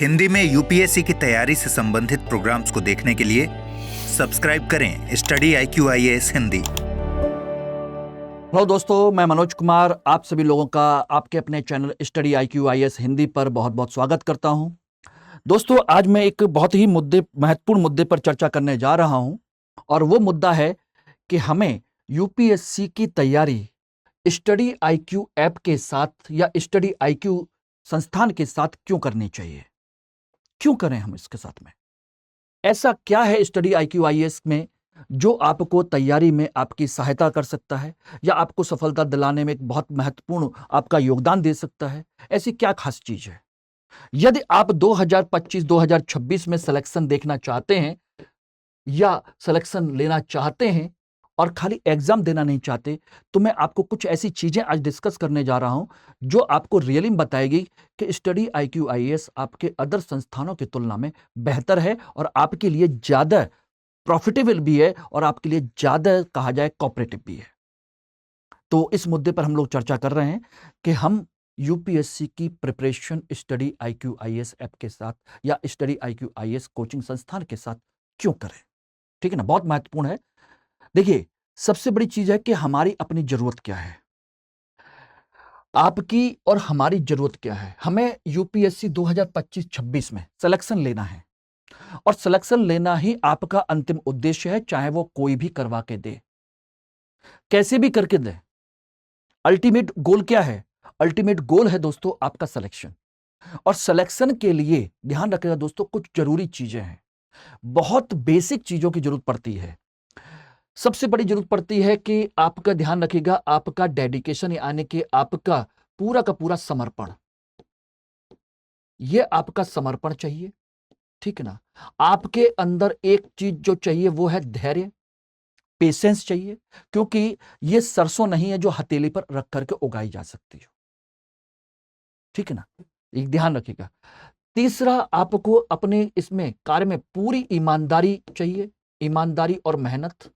हिंदी में यूपीएससी की तैयारी से संबंधित प्रोग्राम्स को देखने के लिए सब्सक्राइब करें स्टडी IQIAS हिंदी। हेलो दोस्तों, मैं मनोज कुमार आप सभी लोगों का आपके अपने चैनल स्टडी IQIAS हिंदी पर बहुत बहुत स्वागत करता हूं। दोस्तों, आज मैं एक बहुत ही महत्वपूर्ण मुद्दे पर चर्चा करने जा रहा हूं और वो मुद्दा है कि हमें यूपीएससी की तैयारी स्टडी IQ ऐप के साथ या स्टडी IQ संस्थान के साथ क्यों करनी चाहिए, क्यों करें हम इसके साथ में। ऐसा क्या है स्टडी IQIAS में जो आपको तैयारी में आपकी सहायता कर सकता है या आपको सफलता दिलाने में एक बहुत महत्वपूर्ण आपका योगदान दे सकता है। ऐसी क्या खास चीज है? यदि आप 2025-2026 में सिलेक्शन देखना चाहते हैं या सिलेक्शन लेना चाहते हैं और खाली एग्जाम देना नहीं चाहते, तो मैं आपको कुछ ऐसी चीजें आज डिस्कस करने जा रहा हूं जो आपको रियली बताएगी कि स्टडी IQIAS आपके अदर संस्थानों की तुलना में बेहतर है और आपके लिए ज्यादा प्रॉफिटेबल भी है और आपके लिए ज्यादा कहा जाए कोऑपरेटिव भी है। तो इस मुद्दे पर हम लोग चर्चा कर रहे हैं कि हम यूपीएससी की प्रिपरेशन स्टडी IQIAS ऐप के साथ या स्टडी IQIAS कोचिंग संस्थान के साथ क्यों करें। ठीक है ना, बहुत महत्वपूर्ण है। देखिए, सबसे बड़ी चीज है कि हमारी अपनी जरूरत क्या है, आपकी और हमारी जरूरत क्या है। हमें यूपीएससी 2025-26 में सिलेक्शन लेना है और सिलेक्शन लेना ही आपका अंतिम उद्देश्य है, चाहे वो कोई भी करवा के दे, कैसे भी करके दे। अल्टीमेट गोल क्या है? अल्टीमेट गोल है दोस्तों आपका सिलेक्शन। और सिलेक्शन के लिए ध्यान रखिएगा दोस्तों, कुछ जरूरी चीजें हैं, बहुत बेसिक चीजों की जरूरत पड़ती है। सबसे बड़ी जरूरत पड़ती है कि आपका ध्यान रखिएगा, आपका डेडिकेशन यानी कि आपका पूरा का पूरा समर्पण, यह आपका समर्पण चाहिए। ठीक है ना, आपके अंदर एक चीज जो चाहिए वो है धैर्य, पेशेंस चाहिए, क्योंकि यह सरसों नहीं है जो हथेली पर रख करके उगाई जा सकती हो। ठीक है ना, एक ध्यान रखिएगा। तीसरा, आपको अपने इसमें कार्य में पूरी ईमानदारी चाहिए, ईमानदारी और मेहनत,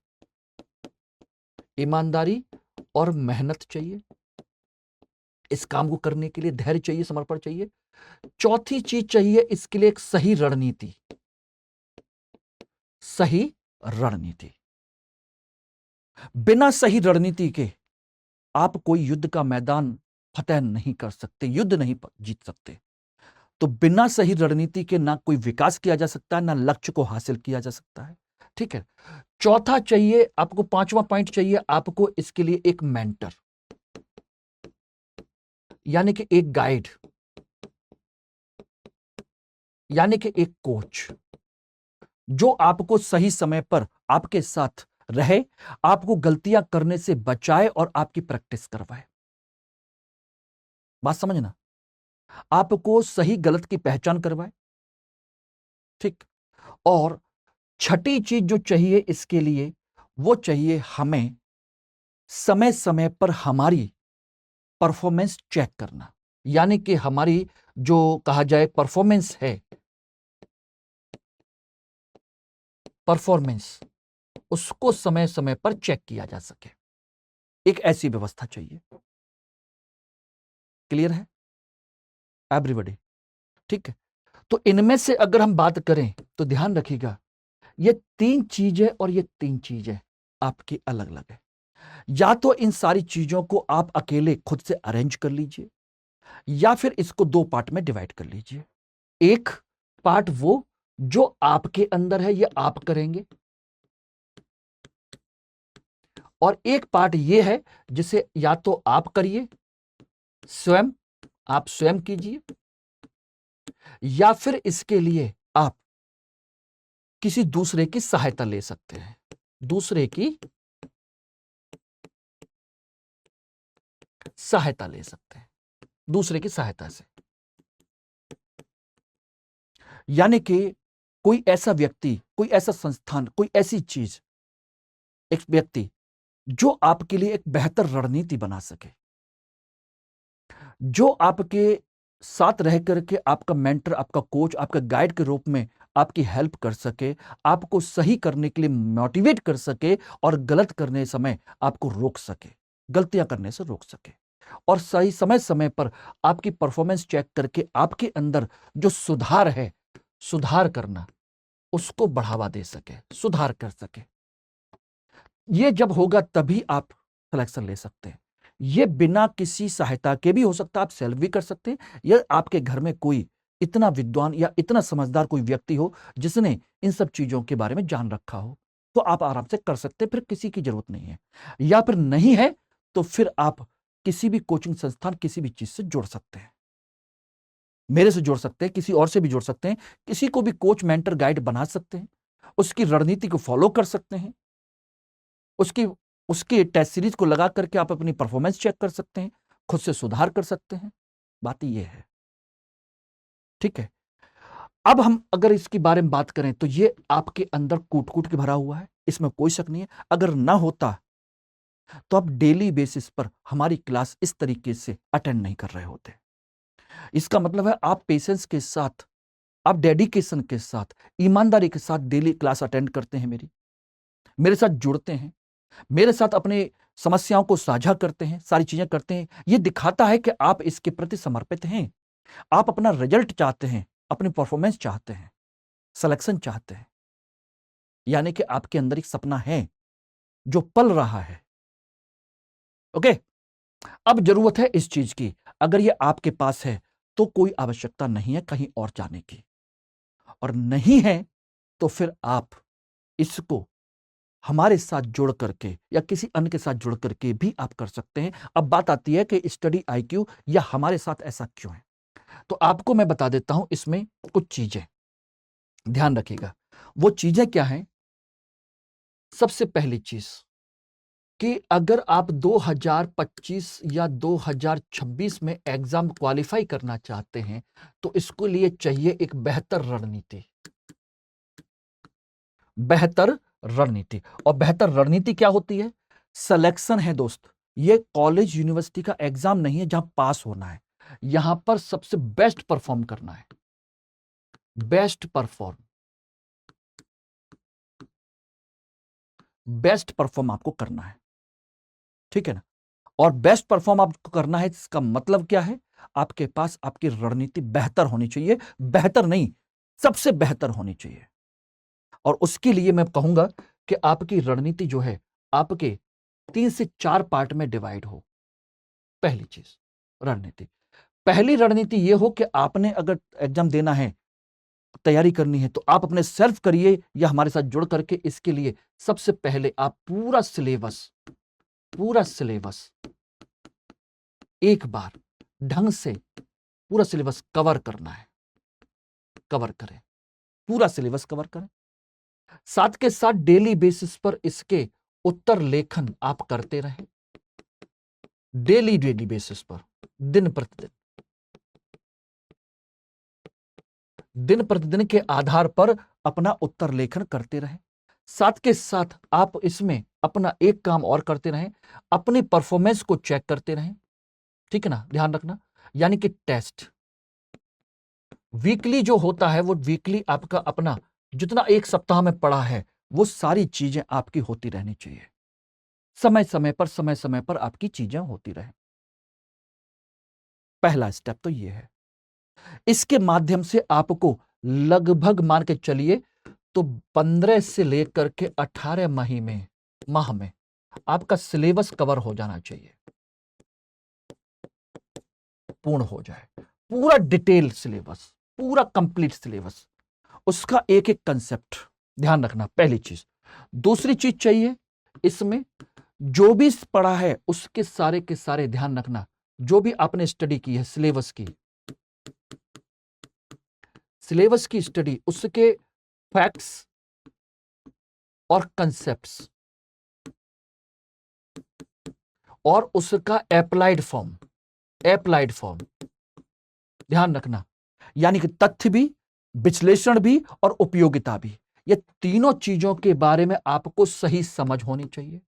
ईमानदारी और मेहनत चाहिए। इस काम को करने के लिए धैर्य चाहिए, समर्पण चाहिए। चौथी चीज चाहिए इसके लिए एक सही रणनीति, सही रणनीति। बिना सही रणनीति के आप कोई युद्ध का मैदान फतेह नहीं कर सकते, युद्ध नहीं जीत सकते। तो बिना सही रणनीति के ना कोई विकास किया जा सकता है, ना लक्ष्य को हासिल किया जा सकता है। ठीक है, चौथा चाहिए आपको, पांचवा पॉइंट चाहिए आपको इसके लिए एक मेंटर, यानी कि एक गाइड, यानी कि एक कोच जो आपको सही समय पर आपके साथ रहे, आपको गलतियां करने से बचाए और आपकी प्रैक्टिस करवाए। बात समझना, आपको सही गलत की पहचान करवाए। ठीक, और छठी चीज जो चाहिए इसके लिए, वो चाहिए हमें समय समय पर हमारी परफॉर्मेंस चेक करना, यानी कि हमारी जो कहा जाए परफॉर्मेंस है, परफॉर्मेंस उसको समय समय पर चेक किया जा सके, एक ऐसी व्यवस्था चाहिए। क्लियर है एवरीबॉडी? ठीक है, तो इनमें से अगर हम बात करें तो ध्यान रखिएगा, ये तीन चीजें और ये तीन चीजें आपकी अलग अलग है। या तो इन सारी चीजों को आप अकेले खुद से अरेंज कर लीजिए, या फिर इसको दो पार्ट में डिवाइड कर लीजिए। एक पार्ट वो जो आपके अंदर है, ये आप करेंगे, और एक पार्ट ये है जिसे या तो आप करिए स्वयं, आप स्वयं कीजिए, या फिर इसके लिए आप किसी दूसरे की सहायता ले सकते हैं, दूसरे की सहायता ले सकते हैं, दूसरे की सहायता से। यानी कि कोई ऐसा व्यक्ति, कोई ऐसा संस्थान, कोई ऐसी चीज, एक व्यक्ति जो आपके लिए एक बेहतर रणनीति बना सके, जो आपके साथ रह करके आपका मेंटर, आपका कोच, आपका गाइड के रूप में आपकी हेल्प कर सके, आपको सही करने के लिए मोटिवेट कर सके और गलत करने समय आपको रोक सके, गलतियां करने से रोक सके। और सही समय समय पर आपकी परफॉर्मेंस चेक करके आपके अंदर जो सुधार है, सुधार करना, उसको बढ़ावा दे सके, सुधार कर सके। ये जब होगा तभी आप सिलेक्शन ले सकते हैं। ये बिना किसी सहायता के भी हो सकता है, आप सेल्फ भी कर सकते हैं, या आपके घर में कोई इतना विद्वान या इतना समझदार कोई व्यक्ति हो जिसने इन सब चीजों के बारे में जान रखा हो, तो आप आराम से कर सकते हैं, फिर किसी की जरूरत नहीं है। या फिर नहीं है तो फिर आप किसी भी कोचिंग संस्थान, किसी भी चीज से जुड़ सकते हैं। मेरे से जुड़ सकते हैं, किसी और से भी जुड़ सकते हैं, किसी को भी कोच, मेंटर, गाइड बना सकते हैं, उसकी रणनीति को फॉलो कर सकते हैं, उसकी उसके टेस्ट सीरीज को लगा करके आप अपनी परफॉर्मेंस चेक कर सकते हैं, खुद से सुधार कर सकते हैं। बात ये है, ठीक है। अब हम अगर इसके बारे में बात करें तो ये आपके अंदर कूट कूट के भरा हुआ है, इसमें कोई शक नहीं है। अगर ना होता तो आप डेली बेसिस पर हमारी क्लास इस तरीके से अटेंड नहीं कर रहे होते। इसका मतलब है आप पेशेंस के साथ, आप डेडिकेशन के साथ, ईमानदारी के साथ डेली क्लास अटेंड करते हैं, मेरे साथ जुड़ते हैं, मेरे साथ अपने समस्याओं को साझा करते हैं, सारी चीजें करते हैं। यह दिखाता है कि आप इसके प्रति समर्पित हैं, आप अपना रिजल्ट चाहते हैं, अपनी परफॉर्मेंस चाहते हैं, सिलेक्शन चाहते हैं। यानी कि आपके अंदर एक सपना है जो पल रहा है। ओके, अब जरूरत है इस चीज की। अगर यह आपके पास है तो कोई आवश्यकता नहीं है कहीं और जाने की, और नहीं है तो फिर आप इसको हमारे साथ जुड़ करके या किसी अन्य के साथ जुड़ करके भी आप कर सकते हैं। अब बात आती है कि स्टडी आईक्यू या हमारे साथ ऐसा क्यों है, तो आपको मैं बता देता हूं इसमें कुछ चीजें, ध्यान रखिएगा। वो चीजें क्या हैं? सबसे पहली चीज कि अगर आप 2025 या 2026 में एग्जाम क्वालिफाई करना चाहते हैं तो इसके लिए चाहिए एक बेहतर रणनीति। बेहतर रणनीति, और बेहतर रणनीति क्या होती है? सिलेक्शन है दोस्त। ये कॉलेज यूनिवर्सिटी का एग्जाम नहीं है जहां पास होना है, यहां पर सबसे बेस्ट परफॉर्म करना है। बेस्ट परफॉर्म आपको करना है, ठीक है ना। और बेस्ट परफॉर्म आपको करना है, इसका मतलब क्या है? आपके पास आपकी रणनीति बेहतर होनी चाहिए, बेहतर नहीं, सबसे बेहतर होनी चाहिए। और उसके लिए मैं कहूंगा कि आपकी रणनीति जो है आपके 3 से 4 पार्ट में डिवाइड हो। पहली चीज रणनीति, पहली रणनीति यह हो कि आपने अगर एग्जाम देना है, तैयारी करनी है, तो आप अपने सेल्फ करिए या हमारे साथ जुड़ करके। इसके लिए सबसे पहले आप पूरा सिलेबस एक बार ढंग से पूरा सिलेबस कवर करना है। कवर करें, पूरा सिलेबस कवर करें। साथ के साथ डेली बेसिस पर इसके उत्तर लेखन आप करते रहें। डेली बेसिस पर, दिन प्रतिदिन के आधार पर अपना उत्तर लेखन करते रहें। साथ के साथ आप इसमें अपना एक काम और करते रहें, अपनी परफॉर्मेंस को चेक करते रहें, ठीक है ना, ध्यान रखना। यानी कि टेस्ट वीकली जो होता है वो वीकली आपका अपना जितना एक सप्ताह में पड़ा है वो सारी चीजें आपकी होती रहनी चाहिए। समय समय पर आपकी चीजें होती रहे। पहला स्टेप तो ये है। इसके माध्यम से आपको लगभग मान के चलिए तो 15 से लेकर के 18 माह में आपका सिलेबस कवर हो जाना चाहिए, पूर्ण हो जाए, पूरा डिटेल सिलेबस, पूरा कंप्लीट सिलेबस, उसका एक एक कंसेप्ट ध्यान रखना, पहली चीज। दूसरी चीज चाहिए इसमें जो भी पढ़ा है उसके सारे के सारे ध्यान रखना, जो भी आपने स्टडी की है सिलेबस की स्टडी, उसके फैक्ट्स और कंसेप्ट्स और उसका एप्लाइड फॉर्म ध्यान रखना। यानी कि तथ्य भी, विश्लेषण भी और उपयोगिता भी, ये तीनों चीजों के बारे में आपको सही समझ होनी चाहिए,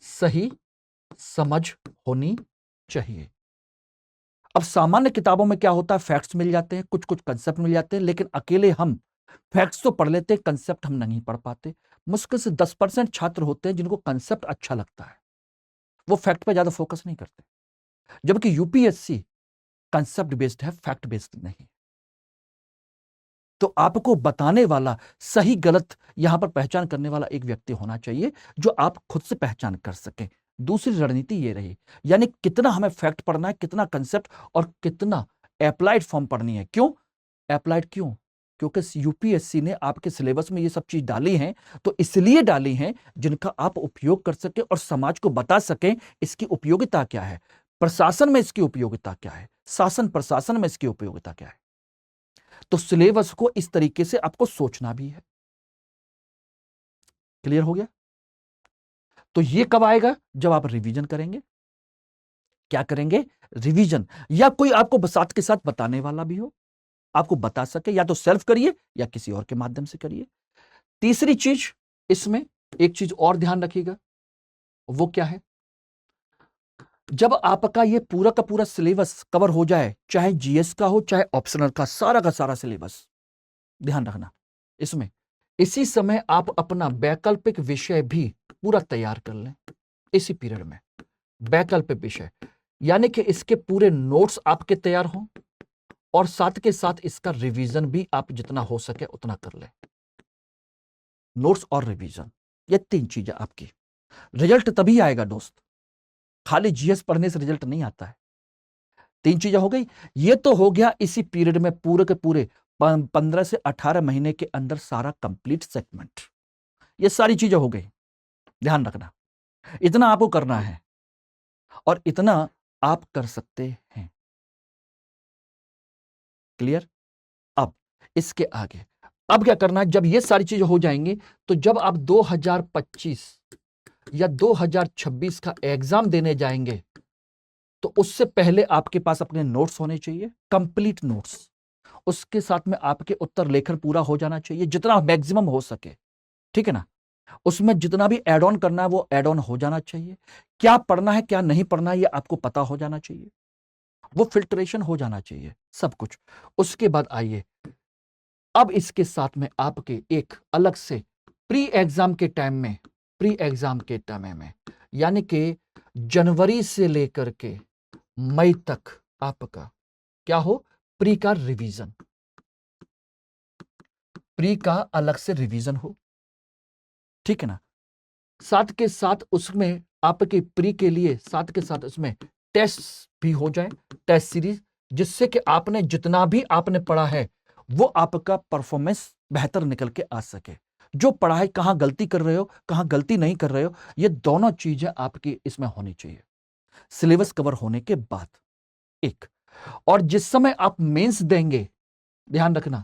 सही समझ होनी चाहिए। अब सामान्य किताबों में क्या होता है, फैक्ट्स मिल जाते हैं, कुछ कुछ कंसेप्ट मिल जाते हैं, लेकिन अकेले हम फैक्ट्स तो पढ़ लेते हैं, कंसेप्ट हम नहीं पढ़ पाते। मुश्किल से 10% छात्र होते हैं जिनको कंसेप्ट अच्छा लगता है, वो फैक्ट पे ज्यादा फोकस नहीं करते। जबकि यूपीएससी कंसेप्ट बेस्ड है, फैक्ट बेस्ड नहीं। तो आपको बताने वाला, सही गलत यहां पर पहचान करने वाला एक व्यक्ति होना चाहिए जो आप खुद से पहचान कर सके। दूसरी रणनीति ये रही, यानी कितना हमें फैक्ट पढ़ना है, कितना कंसेप्ट और कितना अप्लाइड फॉर्म पढ़नी है। क्यों अप्लाइड? क्यों? क्योंकि यूपीएससी ने आपके सिलेबस में ये सब चीज डाली हैं, तो इसलिए डाली हैं जिनका आप उपयोग कर सके और समाज को बता सकें इसकी उपयोगिता क्या है, प्रशासन में इसकी उपयोगिता क्या है, शासन प्रशासन में इसकी उपयोगिता क्या है। तो सिलेबस को इस तरीके से आपको सोचना भी है। क्लियर हो गया? तो ये कब आएगा? जब आप रिवीजन करेंगे। क्या करेंगे? रिवीजन। या कोई आपको साथ के साथ बताने वाला भी हो, आपको बता सके, या तो सेल्फ करिए या किसी और के माध्यम से करिए। तीसरी चीज, इसमें एक चीज और ध्यान रखिएगा, वो क्या है? जब आपका ये पूरा का पूरा सिलेबस कवर हो जाए, चाहे जीएस का हो चाहे ऑप्शनल का सारा सिलेबस, ध्यान रखना इसमें, इसी समय आप अपना वैकल्पिक विषय भी पूरा तैयार कर लें इसी पीरियड में। वैकल्पिक विषय यानी कि इसके पूरे नोट्स आपके तैयार हों और साथ के साथ इसका रिवीजन भी आप जितना हो सके उतना कर लें। नोट्स और रिवीजन, ये तीन चीजें आपकी। रिजल्ट तभी आएगा दोस्त, खाली जीएस पढ़ने से रिजल्ट नहीं आता है। तीन चीजें हो गई। ये तो हो गया इसी पीरियड में पूरे के पूरे 15 से 18 महीने के अंदर सारा कंप्लीट सेगमेंट, ये सारी चीजें हो गई। ध्यान रखना, इतना आपको करना है और इतना आप कर सकते हैं। क्लियर? अब इसके आगे अब क्या करना है? जब ये सारी चीजें हो जाएंगी तो जब आप 2025 या 2026 का एग्जाम देने जाएंगे तो उससे पहले आपके पास अपने नोट्स होने चाहिए, कंप्लीट नोट्स। उसके साथ में आपके उत्तर लेखन पूरा हो जाना चाहिए जितना मैक्सिमम हो सके, ठीक है ना। उसमें जितना भी ऐड ऑन करना है वो ऐड ऑन हो जाना चाहिए। क्या पढ़ना है क्या नहीं पढ़ना है ये आपको पता हो जाना चाहिए, वो फिल्ट्रेशन हो जाना चाहिए सब कुछ। उसके बाद आइए, अब इसके साथ में आपके एक अलग से प्री एग्जाम के टाइम में यानी कि जनवरी से लेकर के मई तक आपका क्या हो? प्री का रिवीजन, प्री का अलग से रिवीजन हो, ठीक है ना। साथ के साथ उसमें आपके प्री के लिए साथ के साथ उसमें टेस्ट भी हो जाए, टेस्ट सीरीज, जिससे कि आपने जितना भी आपने पढ़ा है वो आपका परफॉर्मेंस बेहतर निकल के आ सके। जो पढ़ा है कहां गलती कर रहे हो कहां गलती नहीं कर रहे हो, ये दोनों चीजें आपकी इसमें होनी चाहिए सिलेबस कवर होने के बाद। एक और जिस समय आप मेंस देंगे, ध्यान रखना,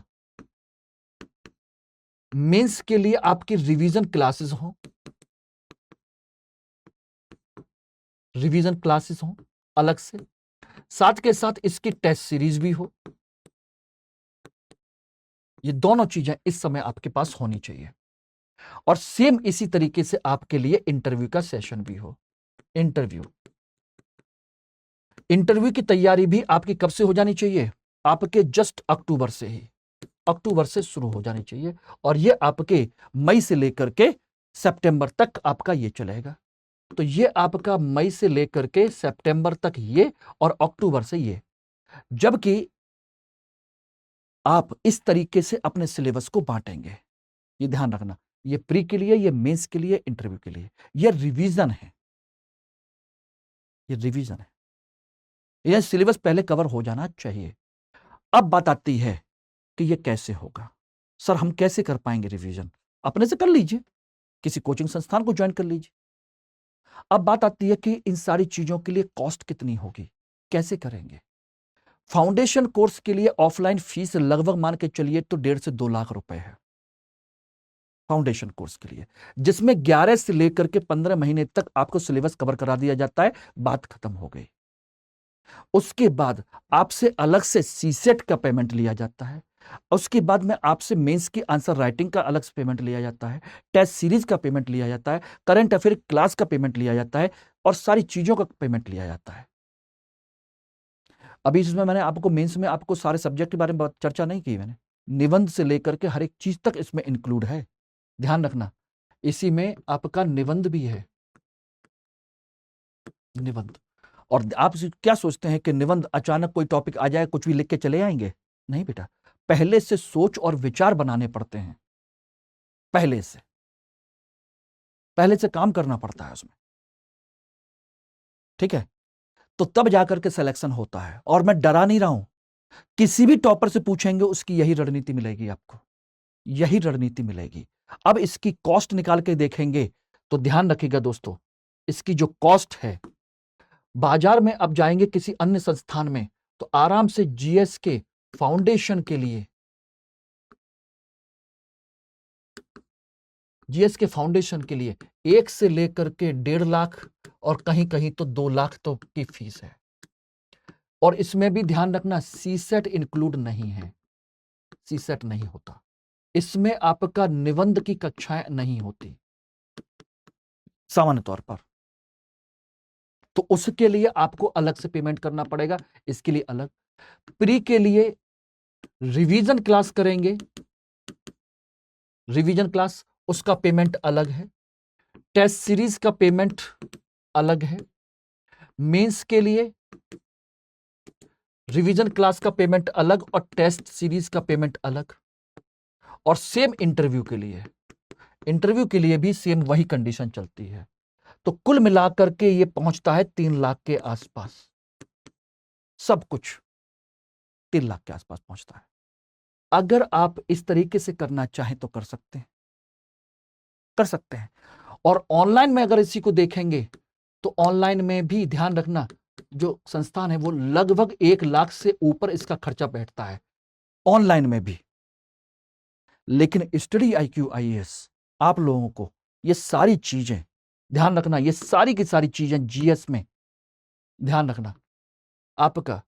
मेंस के लिए आपकी रिवीजन क्लासेस हो, रिवीजन क्लासेस हो अलग से, साथ के साथ इसकी टेस्ट सीरीज भी हो। ये दोनों चीजें इस समय आपके पास होनी चाहिए। और सेम इसी तरीके से आपके लिए इंटरव्यू का सेशन भी हो। इंटरव्यू की तैयारी भी आपकी कब से हो जानी चाहिए? आपके जस्ट अक्टूबर से ही, अक्टूबर से शुरू हो जानी चाहिए और ये आपके मई से लेकर के सितंबर तक आपका ये चलेगा। तो ये आपका मई से लेकर के सितंबर तक ये और अक्टूबर से ये, जबकि आप इस तरीके से अपने सिलेबस को बांटेंगे। ये ध्यान रखना, ये प्री के लिए, ये मेंस के लिए, इंटरव्यू के लिए, ये रिवीजन है, ये रिवीजन है। यह सिलेबस पहले कवर हो जाना चाहिए। अब बात आती है कि ये कैसे होगा। सर हम कैसे कर पाएंगे रिवीजन? अपने से कर लीजिए, किसी कोचिंग संस्थान को ज्वाइन कर लीजिए। अब बात आती है कि इन सारी चीजों के लिए कॉस्ट कितनी होगी, कैसे करेंगे? फाउंडेशन कोर्स के लिए ऑफलाइन फीस लगभग मान के चलिए तो 1.5 से 2 लाख रुपए है फाउंडेशन कोर्स के लिए, जिसमें 11 से लेकर के 15 महीने तक आपको सिलेबस कवर करा दिया जाता है। बात खत्म हो गई। उसके बाद आपसे अलग से सीसेट का पेमेंट लिया जाता है। उसके बाद में आपसे मेंस की आंसर राइटिंग का अलग से पेमेंट लिया जाता है, टेस्ट सीरीज का पेमेंट लिया जाता है, करंट अफेयर क्लास का पेमेंट लिया जाता है और सारी चीजों का पेमेंट लिया जाता है। अभी इसमें मैंने आपको मेंस में आपको सारे सब्जेक्ट के बारे में चर्चा नहीं की मैंने, निबंध से लेकर के हर एक चीज तक इसमें इंक्लूड है। ध्यान रखना, इसी में आपका निबंध भी है, निबंध। और आप क्या सोचते हैं कि निबंध अचानक कोई टॉपिक आ जाए कुछ भी लिख के चले आएंगे? नहीं बेटा, पहले से सोच और विचार बनाने पड़ते हैं, पहले से काम करना पड़ता है उसमें, ठीक है? तो तब जाकर के सिलेक्शन होता है। और मैं डरा नहीं रहा हूं, किसी भी टॉपर से पूछेंगे उसकी यही रणनीति मिलेगी, आपको यही रणनीति मिलेगी। अब इसकी कॉस्ट निकाल के देखेंगे तो ध्यान रखिएगा दोस्तों, इसकी जो कॉस्ट है, बाजार में अब जाएंगे किसी अन्य संस्थान में तो आराम से जीएस के फाउंडेशन के लिए, जीएस के फाउंडेशन के लिए 1 से लेकर के 1.5 लाख और कहीं कहीं तो 2 लाख तो की फीस है। और इसमें भी ध्यान रखना, सीसेट इंक्लूड नहीं है, सीसेट नहीं होता इसमें, आपका निबंध की कक्षाएं नहीं होती सामान्य तौर पर, तो उसके लिए आपको अलग से पेमेंट करना पड़ेगा, इसके लिए अलग। प्री के लिए रिवीजन क्लास करेंगे, रिवीजन क्लास उसका पेमेंट अलग है, टेस्ट सीरीज का पेमेंट अलग है, मेंस के लिए रिवीजन क्लास का पेमेंट अलग और टेस्ट सीरीज का पेमेंट अलग। और सेम इंटरव्यू के लिए भी सेम वही कंडीशन चलती है। तो कुल मिलाकर के ये पहुंचता है 3 लाख के आसपास, सब कुछ 3 लाख के आसपास पहुंचता है। अगर आप इस तरीके से करना चाहें तो कर सकते हैं, कर सकते हैं। और ऑनलाइन में अगर इसी को देखेंगे तो ऑनलाइन में भी ध्यान रखना, जो संस्थान है वो लगभग 1 लाख से ऊपर इसका खर्चा बैठता है ऑनलाइन में भी। लेकिन स्टडी IQ IAS आप लोगों को ये सारी चीजें ध्यान रखना, ये सारी की सारी चीजें जीएस में ध्यान रखना आपका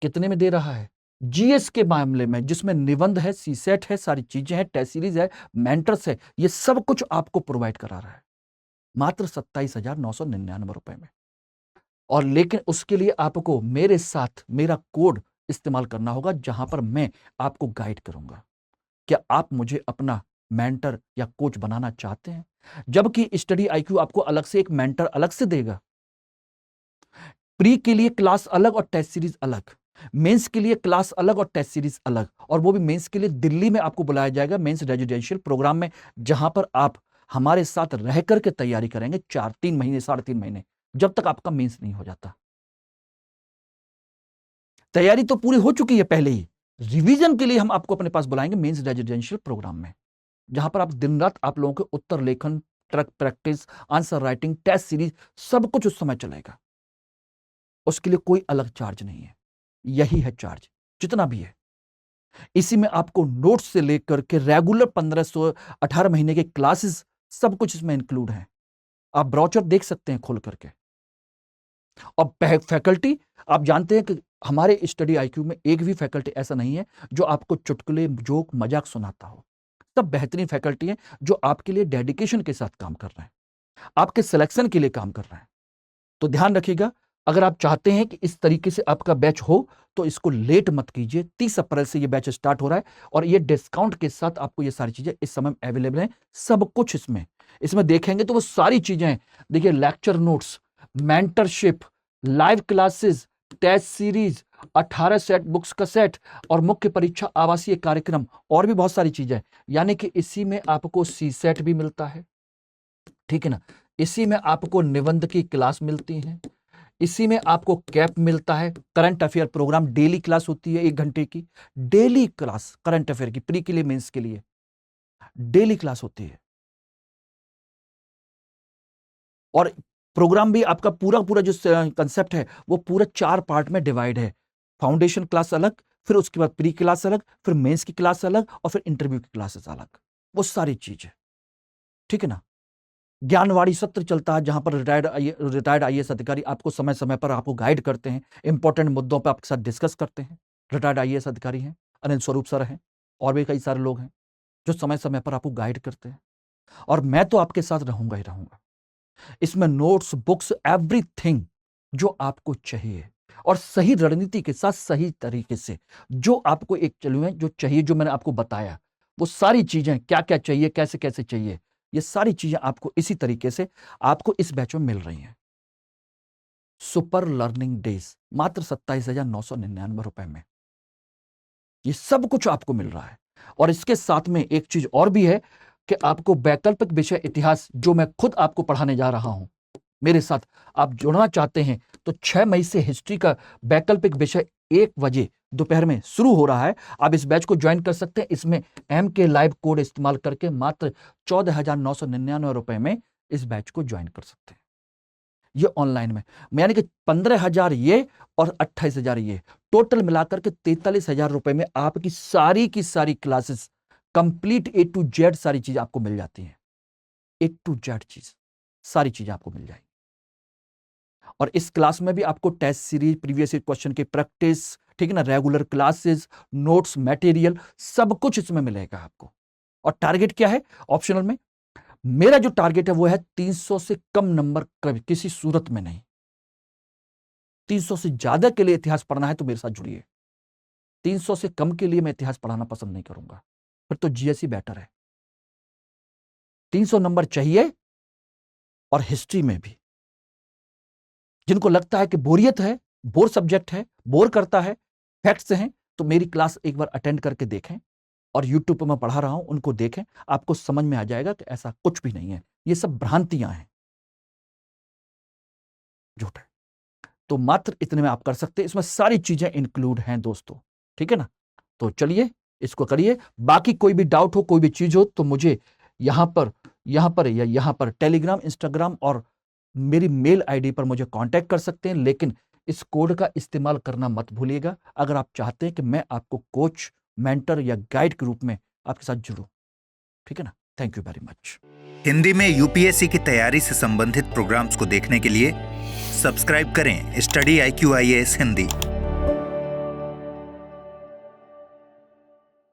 कितने में दे रहा है। जीएस के मामले में जिसमें निबंध है, सीसेट है, सारी चीजें हैं, टेस्ट सीरीज है, मेंटर्स है, ये सब कुछ आपको प्रोवाइड करा रहा है मात्र 27,999 रुपए में। और लेकिन उसके लिए आपको मेरे साथ मेरा कोड इस्तेमाल करना होगा, जहां पर मैं आपको गाइड करूंगा। क्या आप मुझे अपना मेंटर या कोच बनाना चाहते हैं? जबकि स्टडी IQ आपको अलग से एक मेंटर अलग से देगा, प्री के लिए क्लास अलग और टेस्ट सीरीज अलग, मेंस के लिए क्लास अलग और टेस्ट सीरीज अलग, और वो भी मेंस के लिए दिल्ली में आपको बुलाया जाएगा, मेंस रेजिडेंशियल प्रोग्राम में, जहां पर आप हमारे साथ रह करके तैयारी करेंगे 3 महीने 3.5 महीने, जब तक आपका मेंस नहीं हो जाता। तैयारी तो पूरी हो चुकी है पहले ही, रिवीजन के लिए हम आपको अपने पास बुलाएंगे मेंस रेजिडेंशियल प्रोग्राम में, जहां पर आप दिन रात आप लोगों के उत्तर लेखन, ट्रक practice, answer writing, test series सब कुछ उस समय चलेगा। उसके लिए कोई अलग चार्ज नहीं है, यही है चार्ज जितना भी है। इसी में आपको नोट्स से लेकर के रेगुलर 1518 महीने के क्लासेस सब कुछ इसमें इंक्लूड है। आप ब्राउचर देख सकते हैं खोल करके। और फैकल्टी आप जानते हैं कि हमारे स्टडी IQ में एक भी फैकल्टी ऐसा नहीं है जो आपको चुटकुले, जोक, मजाक सुनाता हो। सब बेहतरीन फैकल्टी हैं जो आपके लिए डेडिकेशन के साथ काम कर रहे हैं, आपके सिलेक्शन के लिए काम कर रहे हैं। तो ध्यान रखिएगा, अगर आप चाहते हैं कि इस तरीके से आपका बैच हो तो इसको लेट मत कीजिए। 30 अप्रैल से ये बैच स्टार्ट हो रहा है और ये डिस्काउंट के साथ आपको ये सारी चीजें इस समय अवेलेबल हैं। सब कुछ इसमें देखेंगे तो वो सारी चीजें हैं। देखिए, lecture notes, mentorship, live classes, test series, 18 set books का सेट और मुख्य परीक्षा आवासीय कार्यक्रम और भी बहुत सारी चीजें। यानी कि इसी में आपको सीसेट भी मिलता है, ठीक है ना, इसी में आपको निबंध की क्लास मिलती है, इसी में आपको कैप मिलता है, current affair program daily class होती है 1 घंटे की, डेली क्लास करंट अफेयर की, प्री के लिए, मेंस के लिए डेली क्लास होती है। और प्रोग्राम भी आपका पूरा पूरा जो कंसेप्ट है वो पूरा 4 पार्ट में डिवाइड है। फाउंडेशन क्लास अलग, फिर उसके बाद प्री क्लास अलग, फिर मेंस की क्लास अलग और फिर इंटरव्यू की क्लासेस अलग, वो सारी चीजें, ठीक है ना। ज्ञानवाणी सत्र चलता है जहां पर रिटायर्ड IAS अधिकारी आपको समय समय पर आपको गाइड करते हैं, इंपॉर्टेंट मुद्दों पर आपके साथ डिस्कस करते हैं। रिटायर्ड IAS अधिकारी हैं, अनिल स्वरूप सर हैं, और भी कई सारे लोग हैं जो समय समय पर आपको गाइड करते हैं। और मैं तो आपके साथ रहूंगा ही रहूंगा। इसमें नोट्स, बुक्स, एवरीथिंग जो आपको चाहिए और सही रणनीति के साथ सही तरीके से जो आपको एक जो चाहिए, जो मैंने आपको बताया, वो सारी चीजें क्या क्या चाहिए, कैसे कैसे चाहिए, ये सारी चीजें आपको इसी तरीके से आपको इस बैच में मिल रही हैं। सुपर लर्निंग डेज मात्र 27,999 रुपए में। ये सब कुछ आपको मिल रहा है। और इसके साथ में एक चीज और भी है कि आपको वैकल्पिक विषय इतिहास, जो मैं खुद आपको पढ़ाने जा रहा हूं, मेरे साथ आप जुड़ना चाहते हैं तो 6 मई से हिस्ट्री का वैकल्पिक विषय 1 बजे दोपहर में शुरू हो रहा है। आप इस बैच को ज्वाइन कर सकते हैं। इसमें MK लाइव कोड इस्तेमाल करके मात्र 14,999 रुपए में इस बैच को ज्वाइन कर सकते हैं। ये ऑनलाइन में, यानी कि 15,000 ये और 28,000 ये, टोटल मिलाकर के 43,000 रुपए में आपकी सारी की सारी classes complete A to Z सारी चीज आपको मिल जाती हैं। A to Z चीज, सारी चीजें आपको मिल जाएगी। और इस क्लास में भी आपको test series, previous year question की प्रैक्टिस, ठीक है ना, रेगुलर क्लासेस, नोट्स, मटेरियल, सब कुछ इसमें मिलेगा आपको। और टारगेट क्या है ऑप्शनल में? मेरा जो टारगेट है वो है 300 से कम नंबर किसी सूरत में नहीं। 300 से ज्यादा के लिए इतिहास पढ़ना है तो मेरे साथ जुड़िए। 300 से कम के लिए मैं इतिहास पढ़ाना पसंद नहीं करूंगा, फिर तो GS ही बेटर है। 300 नंबर चाहिए, और हिस्ट्री में भी। जिनको लगता है कि बोरियत है, बोर सब्जेक्ट है, बोर करता है, फैक्ट्स हैं, तो मेरी क्लास एक बार अटेंड करके देखें। और यूट्यूब पर मैं पढ़ा रहा हूं, उनको देखें, आपको समझ में आ जाएगा कि ऐसा कुछ भी नहीं है। ये सब भ्रांतियां हैं, झूठ है। तो मात्र इतने में आप कर सकते हैं। इसमें सारी चीजें इंक्लूड हैं दोस्तों, ठीक है ना। तो चलिए इसको करिए। बाकी कोई भी डाउट हो, कोई भी चीज हो, तो मुझे यहां पर टेलीग्राम, इंस्टाग्राम और मेरी मेल आईडी पर मुझे कांटेक्ट कर सकते हैं। लेकिन इस कोड का इस्तेमाल करना मत भूलिएगा अगर आप चाहते हैं कि मैं आपको कोच, मेंटर या गाइड के रूप में आपके साथ जुड़ूं, ठीक है ना। Thank you very much. Hindi में UPSC की तैयारी से संबंधित प्रोग्राम्स को देखने के लिए सब्सक्राइब करें स्टडी IQ IAS हिंदी।